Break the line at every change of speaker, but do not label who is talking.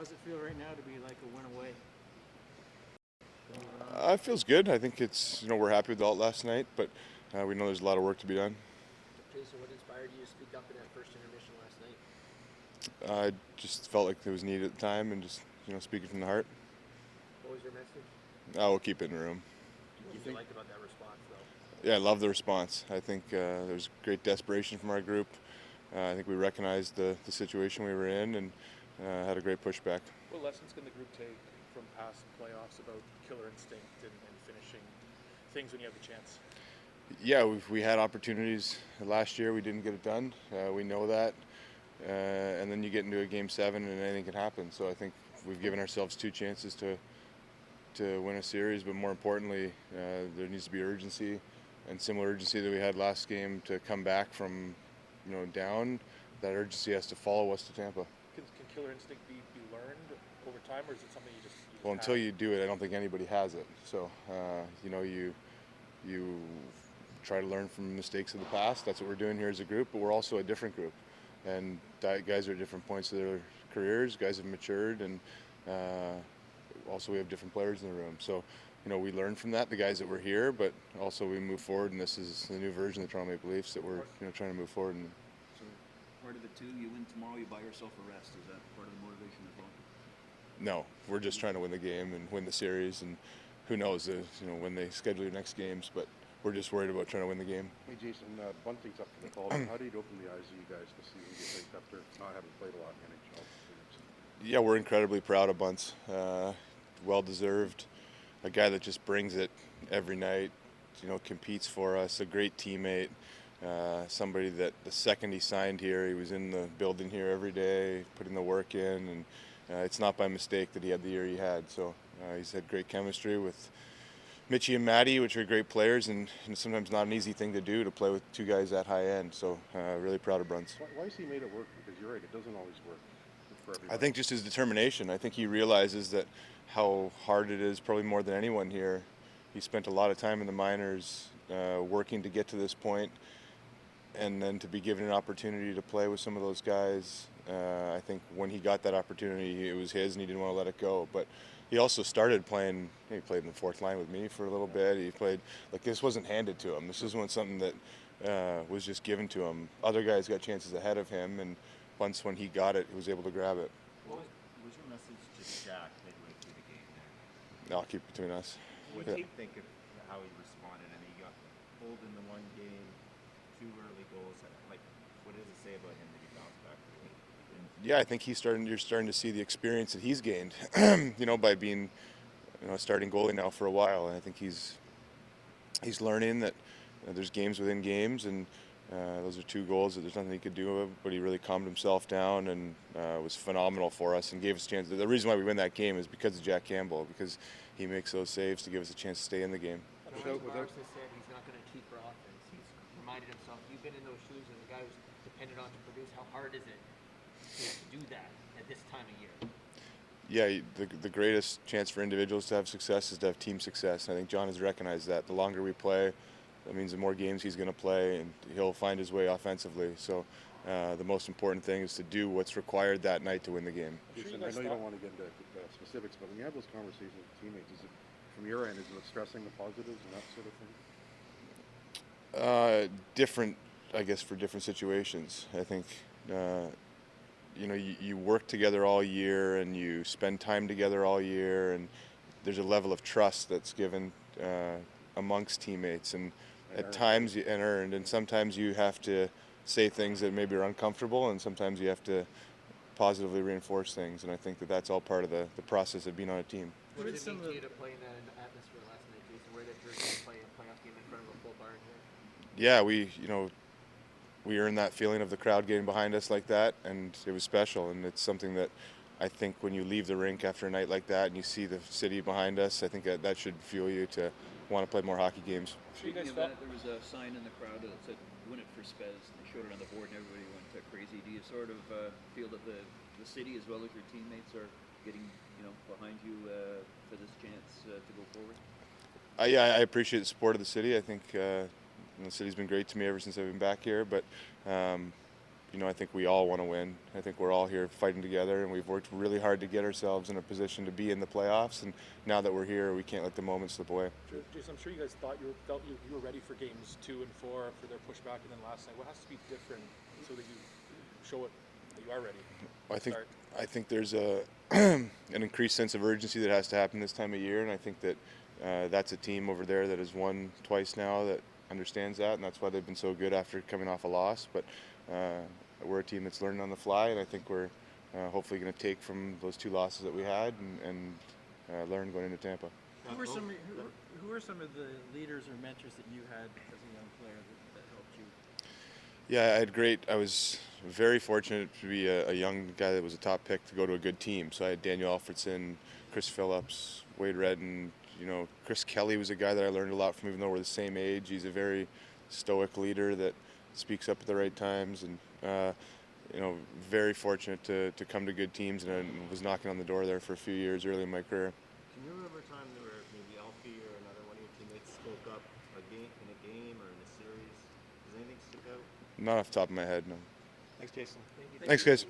How's it feel right now to be like a win away?
It feels good. I think it's we're happy with the out last night, but we know there's a lot of work to be done.
Jason, what inspired you to speak up in that first intermission last night?
I just felt like it was needed at the time, and just speaking from the heart.
What was your message?
I will keep it in the room.
What did you like about that response, though?
Yeah, I love the response. I think there was great desperation from our group. I think we recognized the situation we were in and had a great pushback.
What lessons can the group take from past playoffs about killer instinct and finishing things when you have the chance?
Yeah, we had opportunities last year. We didn't get it done. We know that. And then you get into a game 7 and anything can happen. So I think we've given ourselves 2 chances to win a series, but more importantly, there needs to be urgency and similar urgency that we had last game to come back from down. That urgency has to follow us to Tampa.
Can killer instinct be learned over time, or is it something you just
Well, until you do it, I don't think anybody has it. So you try to learn from mistakes of the past. That's what we're doing here as a group, but we're also a different group, and guys are at different points of their careers. Guys have matured, and also we have different players in the room. So we learn from that, the guys that were here, but also we move forward, and this is the new version of the Toronto Maple Leafs that we're trying to move forward in.
So part of it too, you win tomorrow, you buy yourself a rest. Is that part of the motivation as well?
No, we're just trying to win the game and win the series, and who knows when they schedule your next games, but we're just worried about trying to win the game.
Hey Jason, bunting's up to the call. How do you open the eyes of you guys to see you get picked after not having played a lot in the NHL?
Yeah, we're incredibly proud of Bunts. Well deserved. A guy that just brings it every night, competes for us, a great teammate, somebody that the second he signed here, he was in the building here every day, putting the work in, and it's not by mistake that he had the year he had. So he's had great chemistry with Mitchie and Maddie, which are great players, and sometimes not an easy thing to do to play with 2 guys that high end. So really proud of Bruns.
Why has he made it work? Because you're right, it doesn't always work for everybody.
I think just his determination. I think he realizes that how hard it is, probably more than anyone here. He spent a lot of time in the minors working to get to this point, and then to be given an opportunity to play with some of those guys. I think when he got that opportunity, it was his and he didn't want to let it go. But he also started playing, he played in the 4th line with me for a little bit. He played, this wasn't handed to him. This wasn't something that was just given to him. Other guys got chances ahead of him, and once when he got it, he was able to grab it.
What was your message to Jack midway through the game there?
I'll keep it between us.
What do you think of how he responded? I mean, he got pulled in the one game, 2 early goals. What does it say about him that he bounced back?
Yeah, I think you're starting to see the experience that he's gained, by being, a starting goalie now for a while. And I think he's learning that there's games within games, and those are 2 goals that there's nothing he could do. But he really calmed himself down and was phenomenal for us and gave us a chance. The reason why we win that game is because of Jack Campbell, because he makes those saves to give us a chance to stay in the game.
Morrison said he's not going to keep for offense. He's reminded himself, you've been in those shoes as a guy who's depended on to produce. How hard is it to do that at this time of year?
Yeah, the greatest chance for individuals to have success is to have team success. And I think John has recognized that. The longer we play, that means the more games he's going to play, and he'll find his way offensively. So the most important thing is to do what's required that night to win the game.
Jason, I know you don't want to get into specifics, but when you have those conversations with teammates, is it, from your end, is it stressing the positives and that sort of thing?
Different, I guess, for different situations. I think, you work together all year and you spend time together all year, and there's a level of trust that's given amongst teammates, and at times and earned, and sometimes you have to say things that maybe are uncomfortable, and sometimes you have to positively reinforce things, and I think that that's all part of the process of being on a team.
What did it mean to you to play in that atmosphere last night, Jason? Where did your team play a playoff game in front of a full barn here?
Yeah, we earned that feeling of the crowd getting behind us like that, and it was special, and it's something that I think when you leave the rink after a night like that and you see the city behind us, I think that should fuel you to want to play more hockey games.
Speaking of that, there was a sign in the crowd that said "Win it for Spez." They showed it on the board, and everybody went crazy. Do you sort of feel that the city, as well as your teammates, are getting behind you for this chance to go forward?
Yeah, I appreciate the support of the city. I think the city's been great to me ever since I've been back here. But I think we all want to win. I think we're all here fighting together, and we've worked really hard to get ourselves in a position to be in the playoffs. And now that we're here, we can't let the moment slip away.
Jason, I'm sure you guys felt you were ready for games 2 and 4 for their pushback, and then last night. What has to be different so that you show it that you are ready?
I think there's an increased sense of urgency that has to happen this time of year, and I think that that's a team over there that has won twice now that understands that, and that's why they've been so good after coming off a loss. But we're a team that's learning on the fly, and I think we're hopefully going to take from those 2 losses that we had and learn going into Tampa.
Who were some of the leaders or mentors that you had as a young player that helped you?
Yeah, I was very fortunate to be a young guy that was a top pick to go to a good team. So I had Daniel Alfredson, Chris Phillips, Wade Redden. Chris Kelly was a guy that I learned a lot from, even though we're the same age. He's a very stoic leader that speaks up at the right times, and very fortunate to come to good teams, and I was knocking on the door there for a few years early in my career.
Can you remember a time where maybe Alfie or another one of your teammates spoke up in a game or in a series? Does anything stick out?
Not off the top of my head, no.
Thanks, Jason.
Thanks, guys.